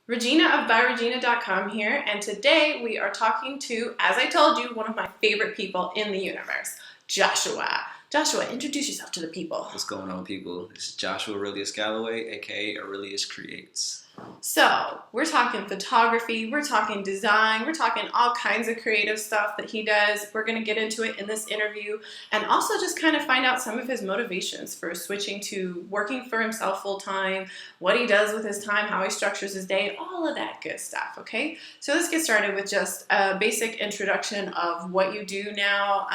Regina of byRegina.com here, and today we are talking to, as I told you, one of my favorite people in the universe, Joshua. Joshua, introduce yourself to the people. What's going on, people? This is Joshua Galloway, aka Aurelius Creates. So, we're talking photography, we're talking design, we're talking all kinds of creative stuff that he does. We're going to get into it in this interview and also just kind of find out some of his motivations for switching to working for himself full time, what he does with his time, how he structures his day, all of that good stuff, okay? So let's get started with just a basic introduction of what you do now,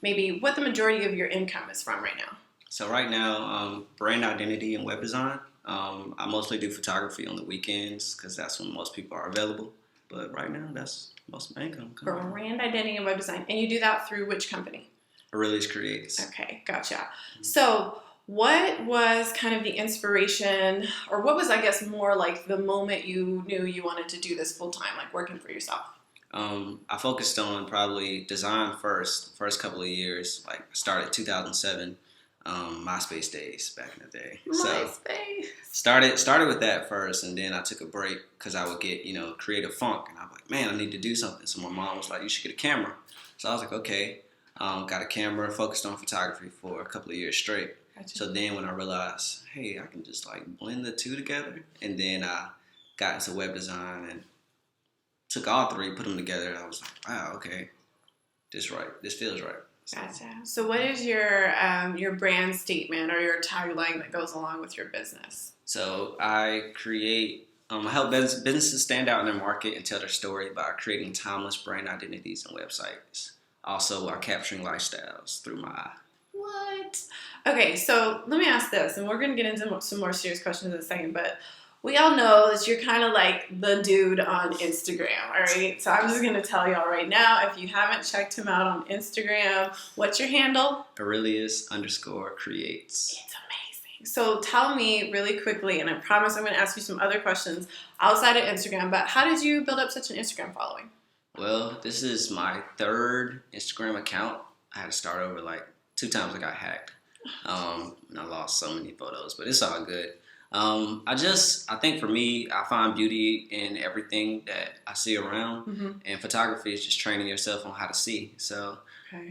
maybe what the majority of your income is from right now. So right now, brand identity and web design. I mostly do photography on the weekends because that's when most people are available. But right now, that's most of my income. Brand identity and web design. And you do that through which company? Aurelius Creates. Okay, gotcha. So what was kind of the inspiration, or what was, I guess, more like the moment you knew you wanted to do this full time, like working for yourself? I focused on probably design first couple of years. Like I started 2007. MySpace days back in the day. MySpace. So started with that first, and then I took a break because I would get creative funk, and I'm like, man, I need to do something. So my mom was like, you should get a camera. So I was like, okay. Got a camera, focused on photography for a couple of years straight. Gotcha. So then when I realized, hey, I can just like blend the two together, and then I got into web design and took all three, put them together, and I was like, wow, okay, this feels right. Gotcha. So what is your brand statement or your tagline that goes along with your business? So I help businesses stand out in their market and tell their story by creating timeless brand identities and websites. Also, while capturing lifestyles through my eye. What? Okay, so let me ask this, and we're going to get into some more serious questions in a second, but we all know that you're kind of like the dude on Instagram, all right? So I'm just going to tell y'all right now, if you haven't checked him out on Instagram, what's your handle? Aurelius_creates. It's amazing. So tell me really quickly, and I promise I'm going to ask you some other questions outside of Instagram, but how did you build up such an Instagram following? Well, this is my third Instagram account. I had to start over like 2 times I got hacked. And I lost so many photos, but it's all good. I think for me, I find beauty in everything that I see around, and photography is just training yourself on how to see. So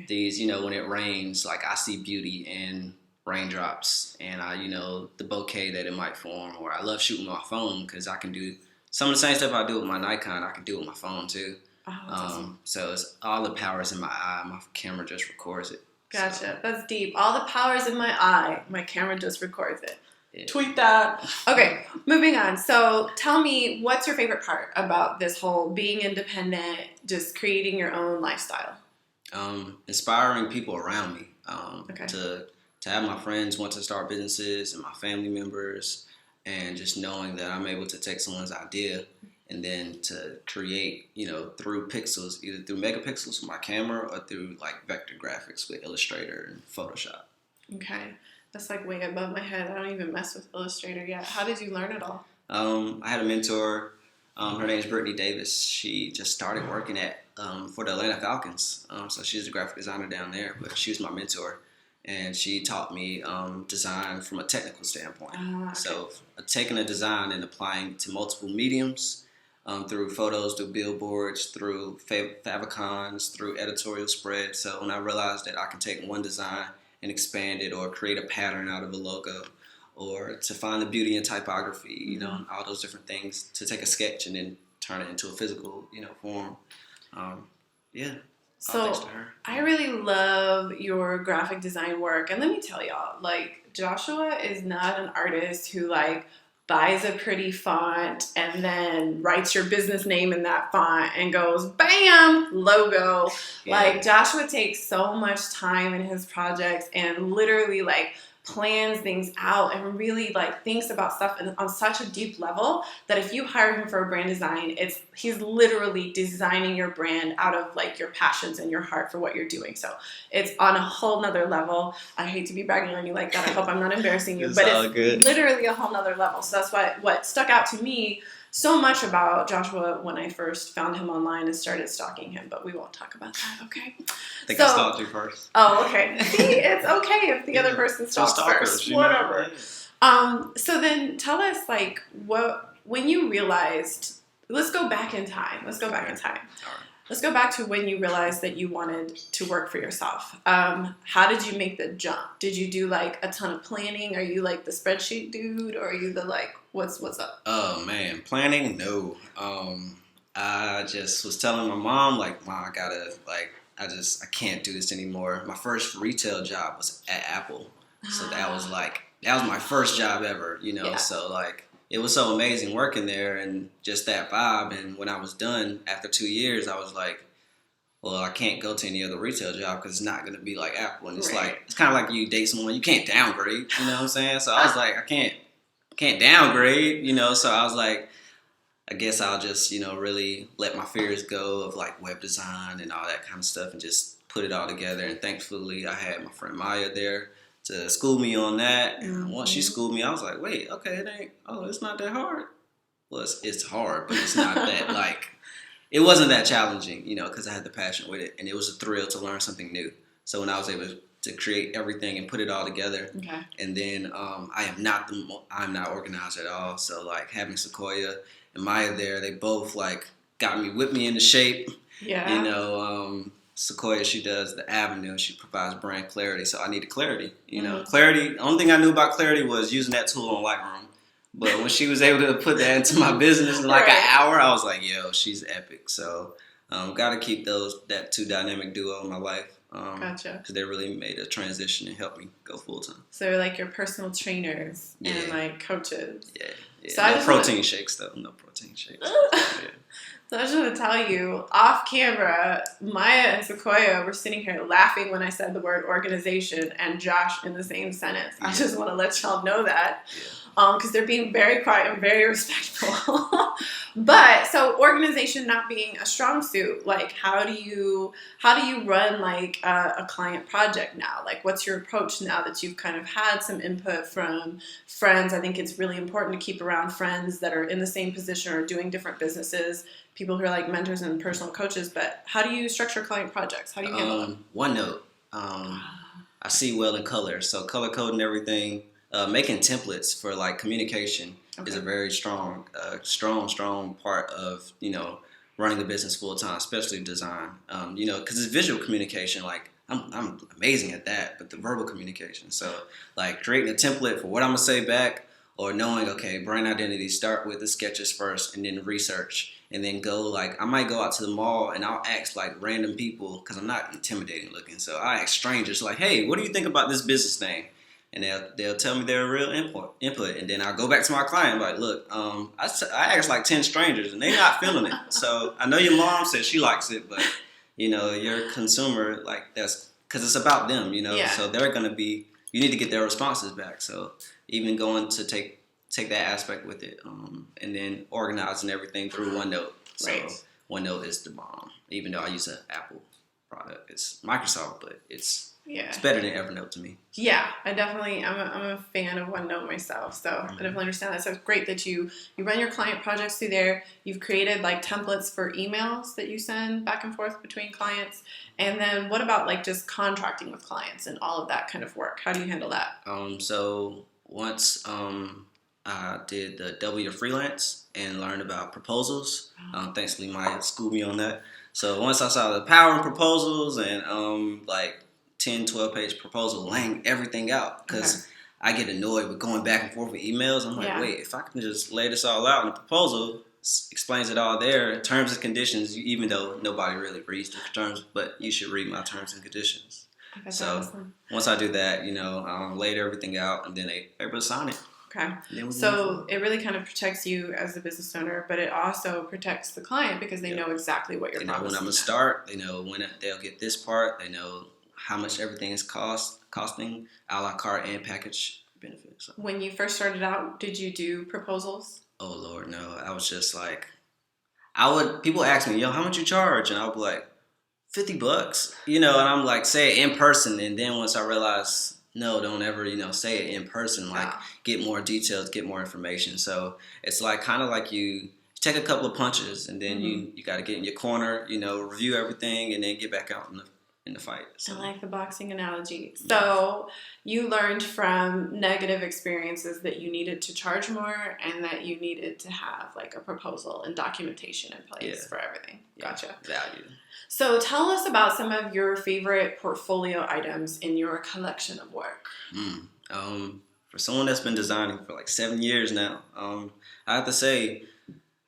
these, when it rains, like I see beauty in raindrops, and the bouquet that it might form. Or I love shooting my phone because I can do some of the same stuff I do with my Nikon. I can do with my phone too. Oh, awesome. So it's all the powers in my eye. My camera just records it. Gotcha. So. That's deep. All the powers in my eye. My camera just records it. Yeah. Tweet that. Okay, moving on. So tell me, what's your favorite part about this whole being independent, just creating your own lifestyle? Inspiring people around me. Okay. To have my friends want to start businesses and my family members, and just knowing that I'm able to take someone's idea and then to create, through pixels, either through megapixels with my camera or through like vector graphics with Illustrator and Photoshop. Okay. That's like way above my head. I don't even mess with Illustrator yet. How did you learn it all? I had a mentor. Her name is Brittany Davis. She just started working for the Atlanta Falcons. So she's a graphic designer down there, but she was my mentor. And she taught me design from a technical standpoint. Okay. So taking a design and applying to multiple mediums, through photos, through billboards, through favicons, through editorial spreads. So when I realized that I can take one design and expand it or create a pattern out of a logo, or to find the beauty in typography, all those different things, to take a sketch and then turn it into a physical, form. So I really love your graphic design work. And let me tell y'all, like, Joshua is not an artist who like buys a pretty font and then writes your business name in that font and goes, bam, logo. Yeah. Like, Joshua takes so much time in his projects and literally like plans things out and really like thinks about stuff on such a deep level that if you hire him for a brand design, he's literally designing your brand out of like your passions and your heart for what you're doing. So it's on a whole nother level. I hate to be bragging on you like that. I hope I'm not embarrassing you, but it's good. Literally a whole nother level. So that's what stuck out to me so much about Joshua when I first found him online and started stalking him, but we won't talk about that, okay? I think I stalked you first. Oh, okay. See, it's okay if the other person stalks first. Whatever. So then tell us, like, what when you realized, let's go back in time. All right. Let's go back to when you realized that you wanted to work for yourself. How did you make the jump? Did you do like a ton of planning? Are you like the spreadsheet dude, or are you the like what's up? Oh man, planning? No. I just was telling my mom like, Mom, I can't do this anymore. My first retail job was at Apple, so that was my first job ever. Yeah. So like it was so amazing working there and just that vibe. And when I was done after 2 years, I was like, well, I can't go to any other retail job because it's not going to be like Apple. And it's Right. like, it's kind of like you date someone, you can't downgrade, you know what I'm saying? So I was like, I can't downgrade, so I was like, I guess I'll just, really let my fears go of like web design and all that kind of stuff and just put it all together. And thankfully I had my friend Maya there to school me on that. And once she schooled me, I was like, wait, okay, it's not that hard. Well, it's hard, but it's not that like, it wasn't that challenging, because I had the passion with it, and it was a thrill to learn something new. So when I was able to create everything and put it all together, Okay. and then I'm not organized at all. So like having Sequoia and Maya there, they both like whipped me into shape. Yeah. Sequoia, she does the avenue. She provides brand clarity. So I needed clarity. Mhm. Clarity. The only thing I knew about clarity was using that tool on Lightroom. But when she was able to put that into my business in like an hour, I was like, yo, she's epic. So got to keep that two dynamic duo in my life. Gotcha. Because they really made a transition and helped me go full time. So they're like your personal trainers and like coaches. Yeah. So no protein shakes though. No protein shakes. Yeah. So I just want to tell you, off camera, Maya and Sequoia were sitting here laughing when I said the word organization and Josh in the same sentence. I just want to let y'all know that. Because they're being very quiet and very respectful. But so organization not being a strong suit, like how do you run like a client project now? Like what's your approach now that you've kind of had some input from friends? I think it's really important to keep around friends that are in the same position or doing different businesses, people who are like mentors and personal coaches. But how do you structure client projects? How do you handle them? OneNote. I see well in color, so color coding everything. Making templates for like communication is a very strong part of running a business full time, especially design. Because it's visual communication. Like I'm amazing at that, but the verbal communication. So like creating a template for what I'm gonna say back, or knowing brand identity start with the sketches first, and then research, and then go like I might go out to the mall and I'll ask like random people because I'm not intimidating looking. So I ask strangers like, hey, what do you think about this business name? And they'll tell me their real input, and then I'll go back to my client like, look, I asked like 10 strangers and they're not feeling it. So I know your mom said she likes it, but your consumer, like that's because it's about them, Yeah. So they're gonna be. You need to get their responses back. So even going to take that aspect with it, and then organizing everything through OneNote. So Right. OneNote is the bomb. Even though I use an Apple product, it's Microsoft, but it's Yeah. better than Evernote to me. Yeah, I'm a fan of OneNote myself, so I definitely understand that. So it's great that you run your client projects through there. You've created like templates for emails that you send back and forth between clients. And then what about like just contracting with clients and all of that kind of work? How do you handle that? So once I did the Double Your Freelance and learned about proposals. Thankfully, Maya schooled me on that. So once I saw the power in proposals and like 10, 12-page proposal, laying everything out, because I get annoyed with going back and forth with emails. I'm like, wait, if I can just lay this all out in a proposal, explains it all there, terms and conditions, even though nobody really reads the terms, but you should read my terms and conditions. So awesome. Once I do that, laid everything out, and then they able to sign it. Okay. So it really kind of protects you as a business owner, but it also protects the client because they know exactly what you're promising. They know when I'm going to start. They know when they'll get this part. They know how much everything is costing, a la carte and package benefits. So. When you first started out, did you do proposals? Oh, Lord, no. I was just like, people ask me, yo, how much you charge? And I'll be like, $50, and I'm like, say it in person. And then once I realize, no, don't ever, say it in person, like get more details, get more information. So it's like kind of like you take a couple of punches and then you got to get in your corner, review everything and then get back out in the fight. So. I like the boxing analogy. So you learned from negative experiences that you needed to charge more and that you needed to have like a proposal and documentation in place for everything. Gotcha. Value. So tell us about some of your favorite portfolio items in your collection of work. For someone that's been designing for like 7 years now, I have to say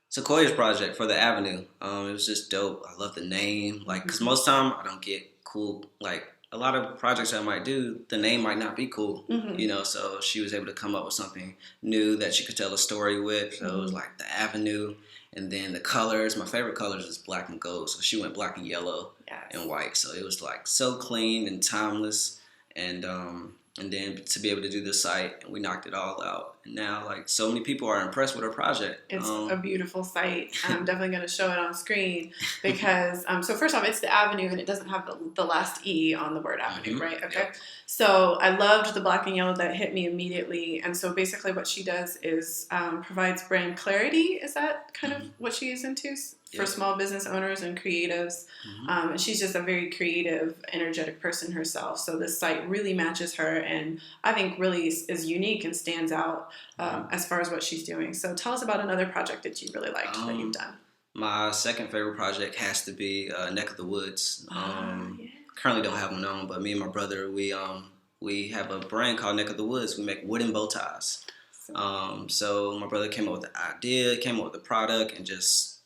Sequoia's project for the Avenue. It was just dope. I love the name. Like, because most time I don't get cool, like a lot of projects I might do, the name might not be cool, you know, so she was able to come up with something new that she could tell a story with. So it was like the Avenue, and then the colors, my favorite colors is black and gold, so she went black and yellow and white, so it was like so clean and timeless, and then to be able to do the site, and we knocked it all out. And now, like, so many people are impressed with her project. It's a beautiful site. I'm definitely going to show it on screen because, so first off, it's the Avenue, and it doesn't have the last E on the word Avenue, right? Okay. Yep. So I loved the black and yellow. That hit me immediately. And so basically what she does is provides brand clarity. Is that kind of what she is into? For small business owners and creatives. And she's just a very creative, energetic person herself. So this site really matches her and I think really is unique and stands out as far as what she's doing. So tell us about another project that you really liked that you've done. My second favorite project has to be Neck of the Woods. Currently don't have one on, but me and my brother, we have a brand called Neck of the Woods. We make wooden bow ties. So my brother came up with the idea, came up with the product, and just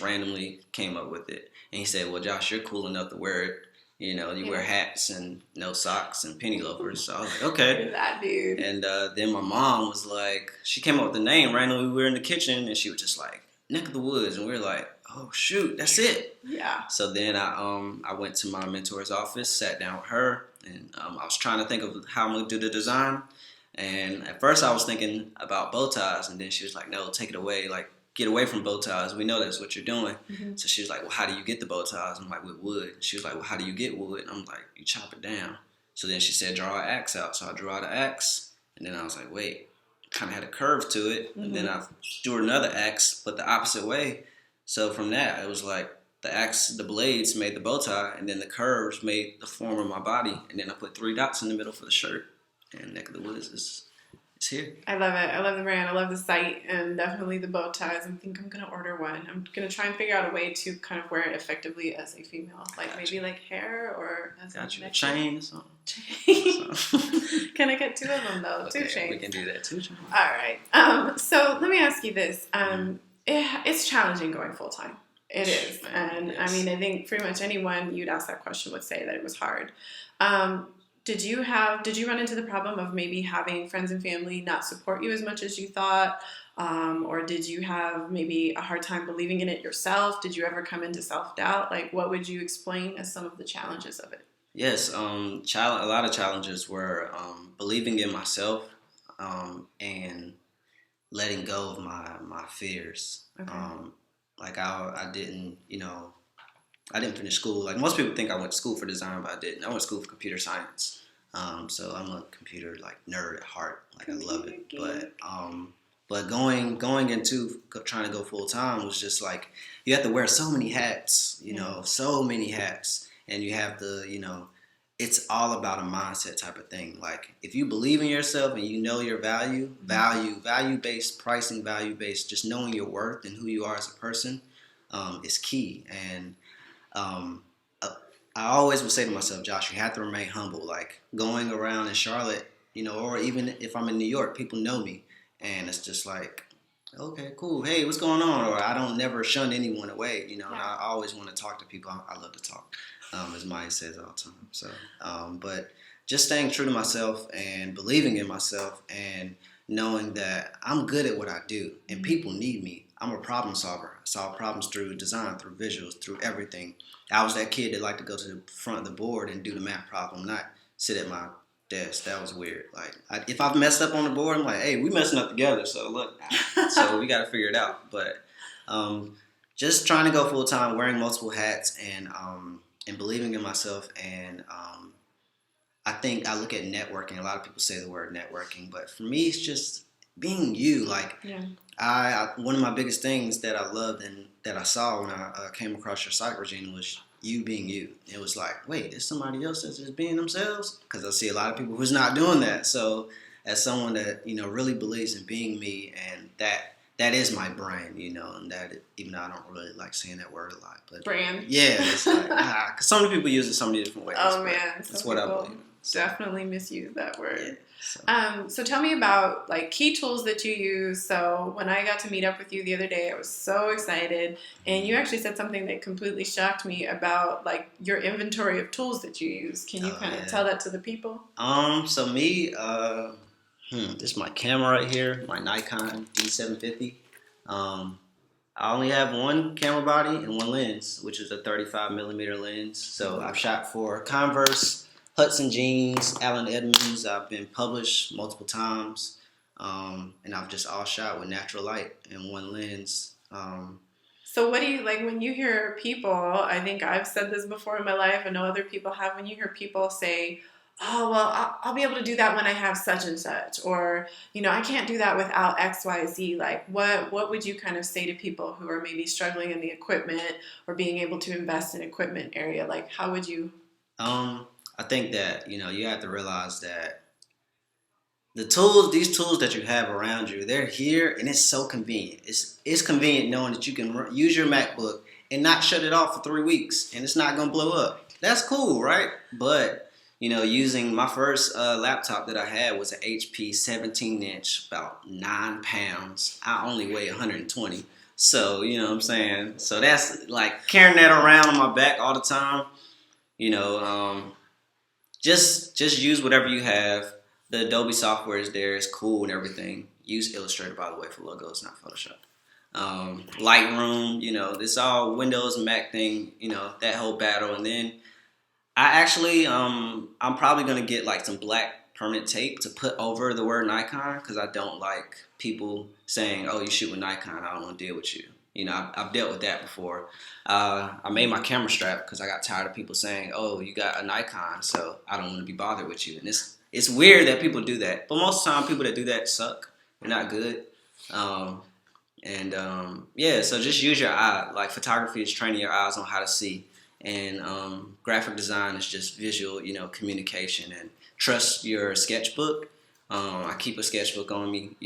randomly came up with it. And he said, well, Josh, you're cool enough to wear it. You know, you wear hats and no socks and penny loafers. So I was like, okay. You're that dude. And then my mom was like, she came up with the name randomly. We were in the kitchen and she was just like, Neck of the Woods. And we were like, oh, shoot, that's it. Yeah. So then I went to my mentor's office, sat down with her, and I was trying to think of how I'm going to do the design. And at first I was thinking about bow ties. And then she was like, no, take it away. Like, get away from bow ties. We know that's what you're doing. So she was like, well, how do you get the bow ties? I'm like, with wood. She was like, well, how do you get wood? And I'm like, you chop it down. So then she said, draw an axe out. So I drew out an axe. And then I was like, wait, kind of had a curve to it. And then I drew another axe, but the opposite way. So from that, it was like the axe, the blades made the bow tie. And then the curves made the form of my body. And then I put 3 dots in the middle for the shirt. And Neck of the Woods is here. I love it. I love the brand. I love the site and definitely the bow ties. I think I'm going to order one. I'm going to try and figure out a way to kind of wear it effectively as a female. Like maybe like hair or as a chain or something. Can I get 2 of them though? Okay, 2 chains. We can do that. 2 chains. All right. So let me ask you this. It's challenging going full time. It is. And I mean, I think pretty much anyone you'd ask that question would say that it was hard. Did you run into the problem of maybe having friends and family not support you as much as you thought? Or did you have maybe a hard time believing in it yourself? Did you ever come into self-doubt? Like, what would you explain as some of the challenges of it? Yes, a lot of challenges were believing in myself and letting go of my fears. Okay. Like I didn't, I didn't finish school. Like most people think I went to school for design, but I didn't. I went to school for computer science. So I'm a computer nerd at heart. Like I love it. But going into trying to go full time was just like you have to wear so many hats. So many hats, and you have to it's all about a mindset type of thing. Like if you believe in yourself and you know your value-based pricing, value-based, just knowing your worth and who you are as a person is key. And I always would say to myself, Josh, you have to remain humble. Like going around in Charlotte, or even if I'm in New York, people know me. And it's just like, okay, cool. Hey, what's going on? Or I don't never shun anyone away. And I always want to talk to people. I love to talk, as Maya says all the time. So, but just staying true to myself and believing in myself and knowing that I'm good at what I do and people need me. I'm a problem solver. I solve problems through design, through visuals, through everything. I was that kid that liked to go to the front of the board and do the math problem, not sit at my desk. That was weird. Like, if I've messed up on the board, I'm like, hey, we messing up together. So look, so we got to figure it out. But just trying to go full time, wearing multiple hats, and believing in myself. And I think I look at networking. A lot of people say the word networking, but for me, it's just being you. Like, one of my biggest things that I loved and that I saw when I came across your site, Regina, was you being you. It was like, wait, there's somebody else that's just being themselves? Because I see a lot of people who's not doing that. So as someone that, really believes in being me, and that is my brand, and that, even though I don't really like saying that word a lot, but brand. Yeah, it's like, because so many people use it so many different ways. Oh man, that's what I believe. Definitely misuse that word. Yeah, so tell me about like key tools that you use. So when I got to meet up with you the other day, I was so excited, and you actually said something that completely shocked me about like your inventory of tools that you use. Can you kind of tell that to the people? So me, this is my camera right here, my Nikon D750. I only have one camera body and one lens, which is a 35 millimeter lens. So I've shot for Converse, Hudson Jeans, Allen Edmonds. I've been published multiple times, and I've just all shot with natural light and one lens. So what do you like when you hear people, I think I've said this before in my life, and no other people have, when you hear people say, oh, well, I'll be able to do that when I have such and such, or, I can't do that without X, Y, Z. Like, what would you kind of say to people who are maybe struggling in the equipment or being able to invest in equipment area? Like, how would you? I think that, you have to realize that these tools that you have around you, they're here, and it's so convenient. It's convenient knowing that you can use your MacBook and not shut it off for 3 weeks, and it's not going to blow up. That's cool, right? But using my first laptop that I had was an HP 17-inch, about 9 pounds. I only weigh 120. So, you know what I'm saying? So that's like carrying that around on my back all the time. Just use whatever you have. The Adobe software is there. It's cool and everything. Use Illustrator, by the way, for logos, not Photoshop. Lightroom, this all Windows and Mac thing, that whole battle. And then I actually, I'm probably going to get like some black permanent tape to put over the word Nikon, because I don't like people saying, oh, you shoot with Nikon, I don't want to deal with you. I've dealt with that before. I made my camera strap because I got tired of people saying, oh, you got a Nikon, so I don't want to be bothered with you. And it's weird that people do that. But most of the time, people that do that suck. They're not good. So just use your eye. Like, photography is training your eyes on how to see. And graphic design is just visual, communication. And trust your sketchbook. I keep a sketchbook on me,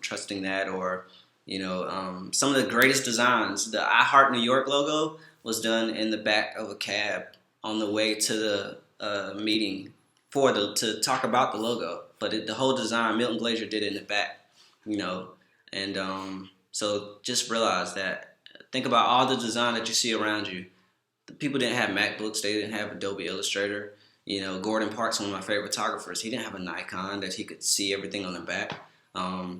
trusting that. Or, some of the greatest designs. The I Heart New York logo was done in the back of a cab on the way to the meeting to talk about the logo. But the whole design, Milton Glaser did it in the back, And so just realize that. Think about all the design that you see around you. The people didn't have MacBooks. They didn't have Adobe Illustrator. Gordon Parks, one of my favorite photographers, he didn't have a Nikon that he could see everything on the back. I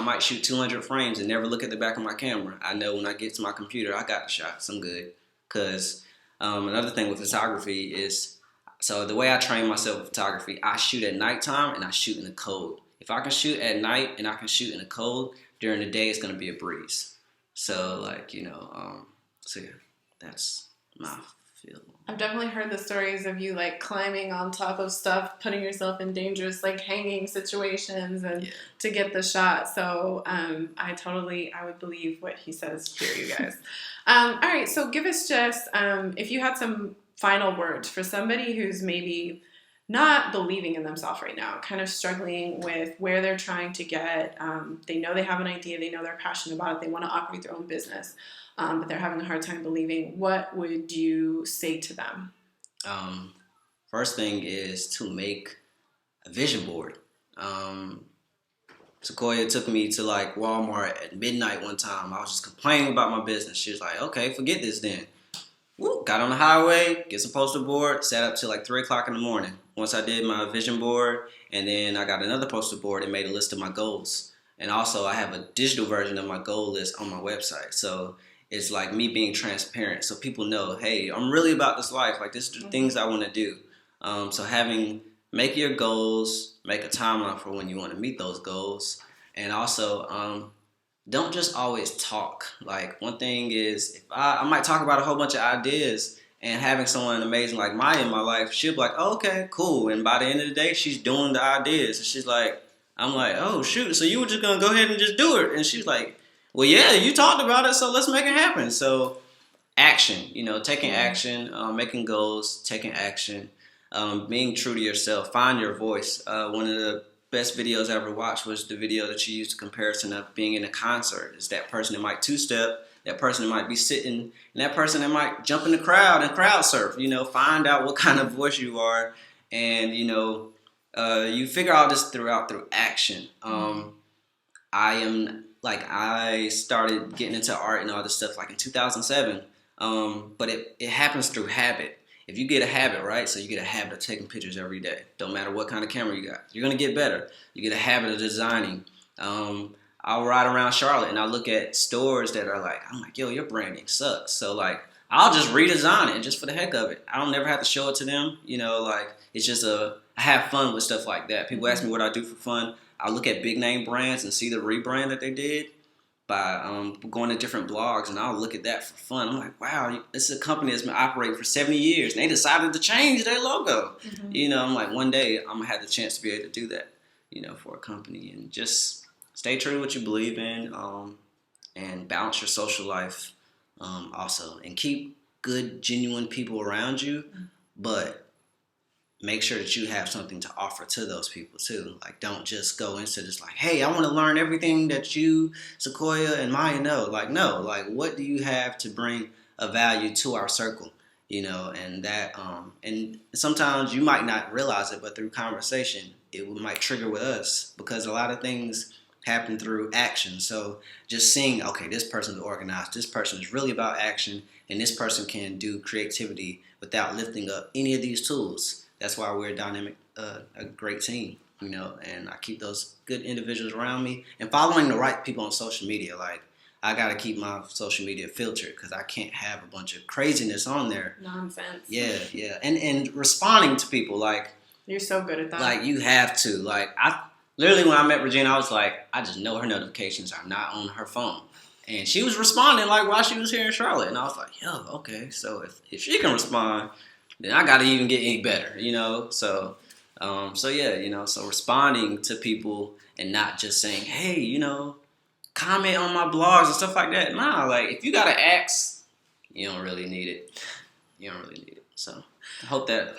might shoot 200 frames and never look at the back of my camera. I know when I get to my computer, I got the shots. I'm good. Because another thing with photography is, so the way I train myself with photography, I shoot at nighttime and I shoot in the cold. If I can shoot at night and I can shoot in the cold, during the day it's going to be a breeze. So that's my feel. I've definitely heard the stories of you like climbing on top of stuff, putting yourself in dangerous like hanging situations and to get the shot. So I would believe what he says here, you guys. All right, so give us just if you had some final words for somebody who's maybe not believing in themselves right now, kind of struggling with where they're trying to get. They know they have an idea, they know they're passionate about it, they want to operate their own business. But they're having a hard time believing. What would you say to them? First thing is to make a vision board. Sequoia took me to like Walmart at midnight one time. I was just complaining about my business. She was like, okay, forget this then. Got on the highway, get some poster board, sat up till like 3 o'clock in the morning. Once I did my vision board, and then I got another poster board and made a list of my goals. And also I have a digital version of my goal list on my website. So it's like me being transparent, so people know, hey, I'm really about this life. Like, this is the things I want to do. Make your goals, make a timeline for when you want to meet those goals, and also don't just always talk. Like, one thing is, if I might talk about a whole bunch of ideas, and having someone amazing like Maya in my life, she'll be like, oh, okay, cool. And by the end of the day, she's doing the ideas, and she's like, I'm like, oh shoot, so you were just gonna go ahead and just do it? And she's like, well, yeah, you talked about it, so let's make it happen. So action. Taking action, making goals, taking action, being true to yourself. Find your voice. One of the best videos I ever watched was the video that you used a comparison of being in a concert. It's that person that might two-step, that person that might be sitting, and that person that might jump in the crowd and crowd surf. Find out what kind of voice you are, and you figure out this through action. I started getting into art and all this stuff like in 2007, but it happens through habit. If you get a habit, right? So you get a habit of taking pictures every day. Don't matter what kind of camera you got. You're going to get better. You get a habit of designing. I'll ride around Charlotte and I'll look at stores that are like, I'm like, yo, your branding sucks. So like, I'll just redesign it just for the heck of it. I don't never have to show it to them. It's just I have fun with stuff like that. People ask me what I do for fun. I look at big name brands and see the rebrand that they did by going to different blogs, and I'll look at that for fun. I'm like, wow, this is a company that's been operating for 70 years, and they decided to change their logo. I'm like, one day I'm gonna have the chance to be able to do that, for a company, and just stay true to what you believe in, and balance your social life, also, and keep good, genuine people around you, but make sure that you have something to offer to those people too. Like, don't just go into this like, hey, I want to learn everything that you, Sequoia, and Maya know. Like, no, like, what do you have to bring a value to our circle? And that, and sometimes you might not realize it, but through conversation, it might trigger with us, because a lot of things happen through action. So just seeing, okay, this person's organized, this person is really about action, and this person can do creativity without lifting up any of these tools. That's why we're a dynamic, a great team, and I keep those good individuals around me, and following the right people on social media. Like, I got to keep my social media filtered, because I can't have a bunch of craziness on there. Nonsense. Yeah. And responding to people, like, you're so good at that. Like, you have to. Like, I literally, when I met Regina, I was like, I just know her notifications are not on her phone. And she was responding like while she was here in Charlotte. And I was like, yo, okay, so if she can respond, then I got to even get any better, So, so responding to people and not just saying, hey, comment on my blogs and stuff like that. Nah, like, if you got to ask, you don't really need it. So I hope that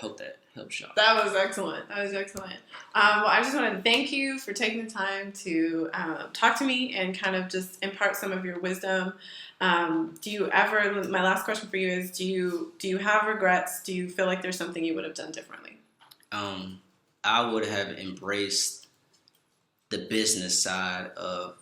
helps y'all. That was excellent. Well, I just want to thank you for taking the time to talk to me and kind of just impart some of your wisdom. Do you ever, my last question for you is, do you have regrets? Do you feel like there's something you would have done differently? I would have embraced the business side of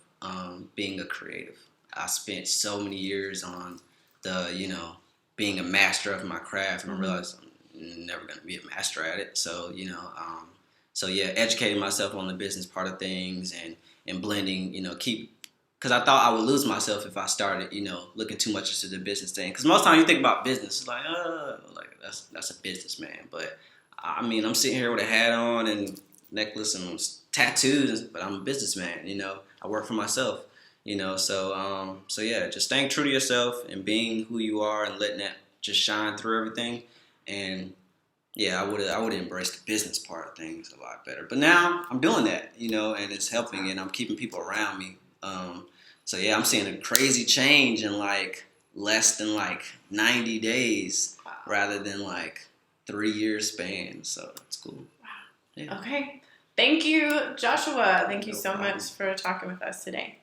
being a creative. I spent so many years on the, being a master of my craft, and I realized I'm never going to be a master at it. So, educating myself on the business part of things, and blending, because I thought I would lose myself if I started, looking too much into the business thing. Because most times you think about business, it's like, that's a businessman. But I mean, I'm sitting here with a hat on and necklace and tattoos, but I'm a businessman. I work for myself. So just staying true to yourself and being who you are and letting that just shine through everything. And I would embrace the business part of things a lot better. But now I'm doing that, and it's helping, and I'm keeping people around me. I'm seeing a crazy change in like less than like 90 days rather than like 3 years span. So it's cool. Wow. Yeah. Okay. Thank you, Joshua. Thank you so much for talking with us today.